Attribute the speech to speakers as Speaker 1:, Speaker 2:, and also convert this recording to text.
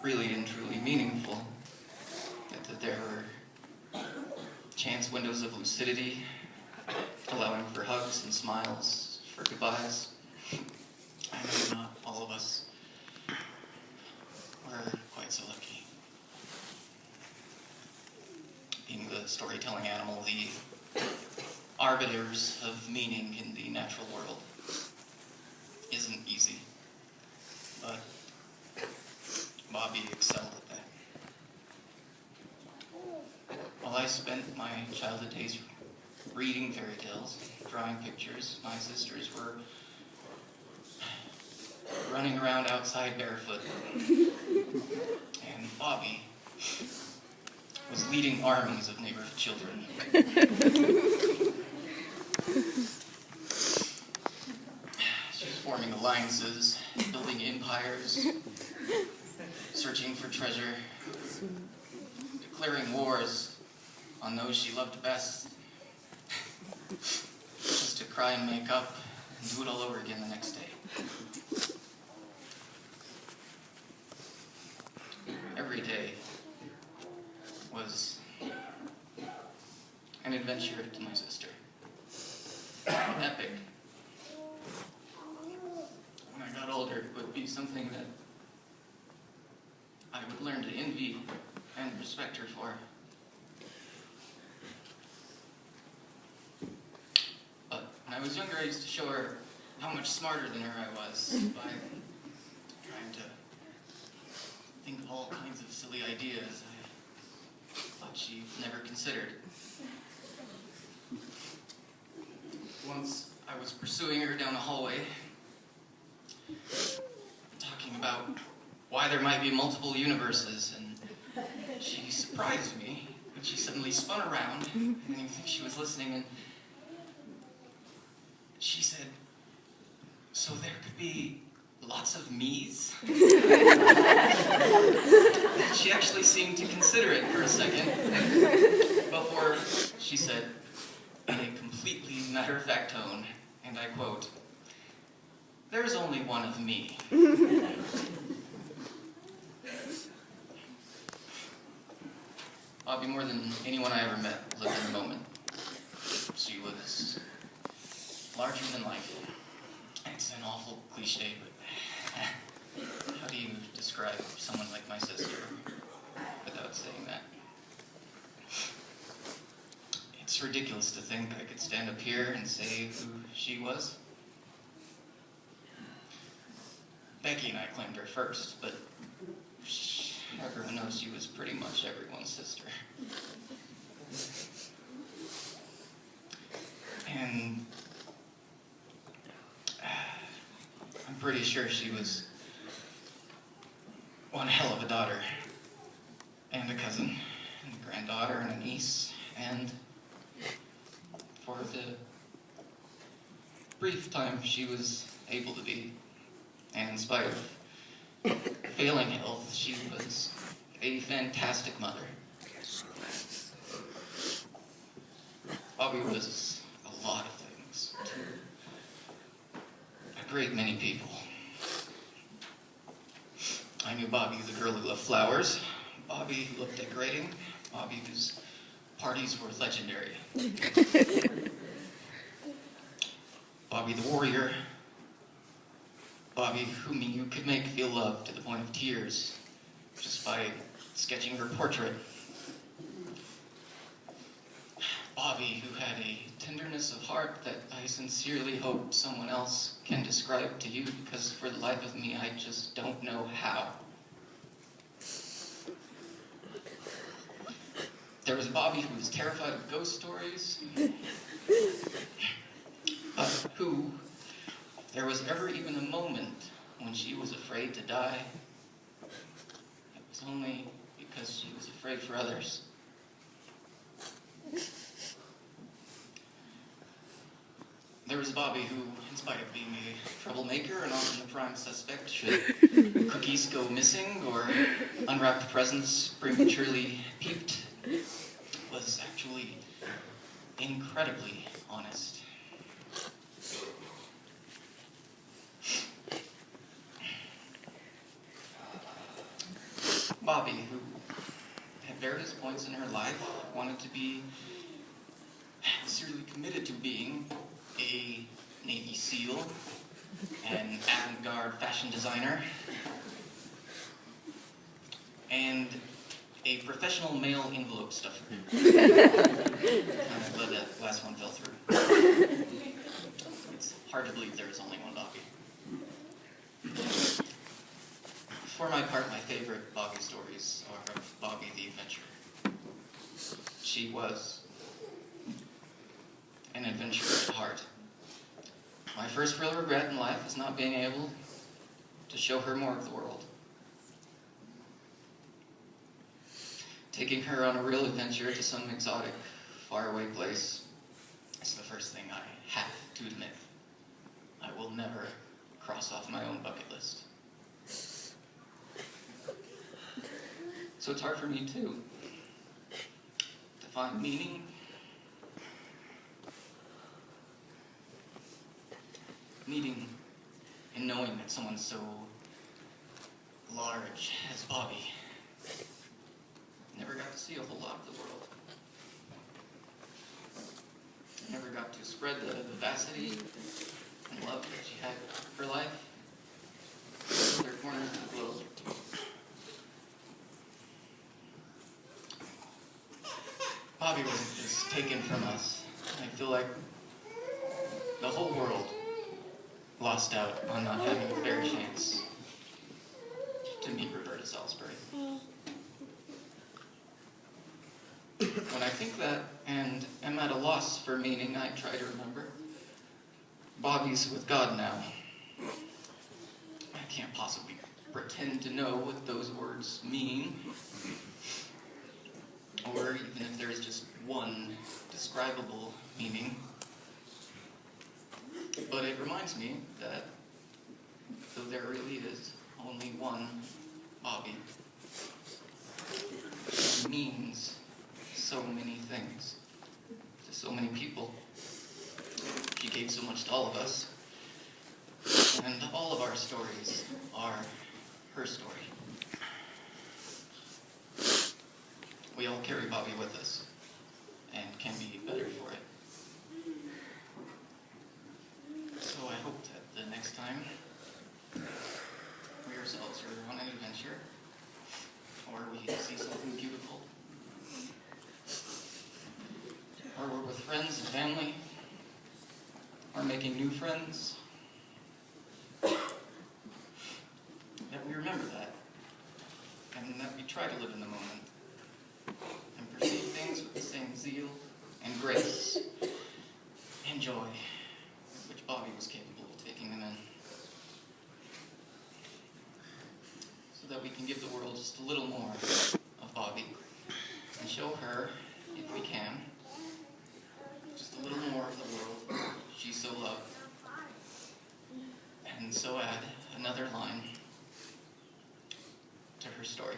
Speaker 1: really and truly meaningful. That there were chance windows of lucidity, allowing for hugs and smiles, for goodbyes. I know not all of us were quite so lucky. Being the storytelling animal, the arbiters of meaning in the natural world isn't easy, but Bobbie excelled at that. While I spent my childhood days reading fairy tales, drawing pictures, my sisters were running around outside barefoot, and Bobbie was leading armies of neighborhood children. She was forming alliances, building empires, searching for treasure, declaring wars on those she loved best, just to cry and make up and do it all over again the next day. Every day was an adventure to my sister. Epic. When I got older, it would be something that I would learn to envy and respect her for. But when I was younger, I used to show her how much smarter than her I was by trying to think of all kinds of silly ideas I thought she never considered. Once I was pursuing her down the hallway, talking about why there might be multiple universes, and she surprised me when she suddenly spun around. I didn't even think she was listening, and she said, "So there could be lots of me's?" She actually seemed to consider it for a second before she said, in a completely matter-of-fact tone, and I quote, "There's only one of me." Bobbie, more than anyone I ever met, lived in the moment. She was larger than life. It's an awful cliche, but how do you describe someone like my sister without saying that? It's ridiculous to think I could stand up here and say who she was. Becky and I claimed her first, but everyone knows she was pretty much everyone's sister. And I'm pretty sure she was one hell of a daughter, and a cousin, and a granddaughter, and a niece, and for the brief time she was able to be, and in spite of failing health, she was a fantastic mother. Bobbie was a lot of things to a great many people. I knew Bobbie, the girl who loved flowers, Bobbie who loved decorating, Bobbie whose parties were legendary, Bobbie the warrior, Bobbie whom you could make feel love to the point of tears just by sketching her portrait, Bobbie who had a tenderness of heart that I sincerely hope someone else can describe to you, because for the life of me, I just don't know how. There was Bobbie who was terrified of ghost stories, but who, if there was ever even a moment when she was afraid to die, it was only because she was afraid for others. There was Bobbie who, in spite of being a troublemaker and often the prime suspect should cookies go missing or unwrapped presents prematurely peeped, was actually incredibly honest. Bobbie, who at various points in her life wanted to be sincerely committed to being a Navy SEAL, an avant-garde fashion designer, and a professional mail envelope stuffer. I'm glad that last one fell through. It's hard to believe there is only one Bobbie. For my part, my favorite Bobbie stories are of Bobbie the Adventurer. She was an adventurer at heart. My first real regret in life is not being able to show her more of the world. Taking her on a real adventure to some exotic, faraway place is the first thing I have to admit. I will never cross off my own bucket list. So it's hard for me too to find meaning, in knowing that someone so large as Bobbie never got to see a whole lot of the world. Never got to spread the vivacity and love that she had for life to other corners of the globe. Bobbie wasn't just taken from us. I feel like the whole world lost out on not having a fair chance to meet Roberta Salisbury. When I think that and am at a loss for meaning, I try to remember Bobbie's with God now. I can't possibly pretend to know what those words mean, or even if there is just one describable meaning. But it reminds me that though there really is only one Bobbie, she means so many things to so many people. She gave so much to all of us, and all of our stories are her story. We all carry Bobbie with us, and can be better for it. So I hope that the next time we ourselves are on an adventure, or we see something beautiful, or we're with friends and family, or making new friends, that we remember that, and that we try to live in the moment, and perceive things with the same zeal and grace and joy which Bobbie was capable of taking them in. So that we can give the world just a little more of Bobbie, and show her, if we can, just a little more of the world she so loved, and so add another line to her story.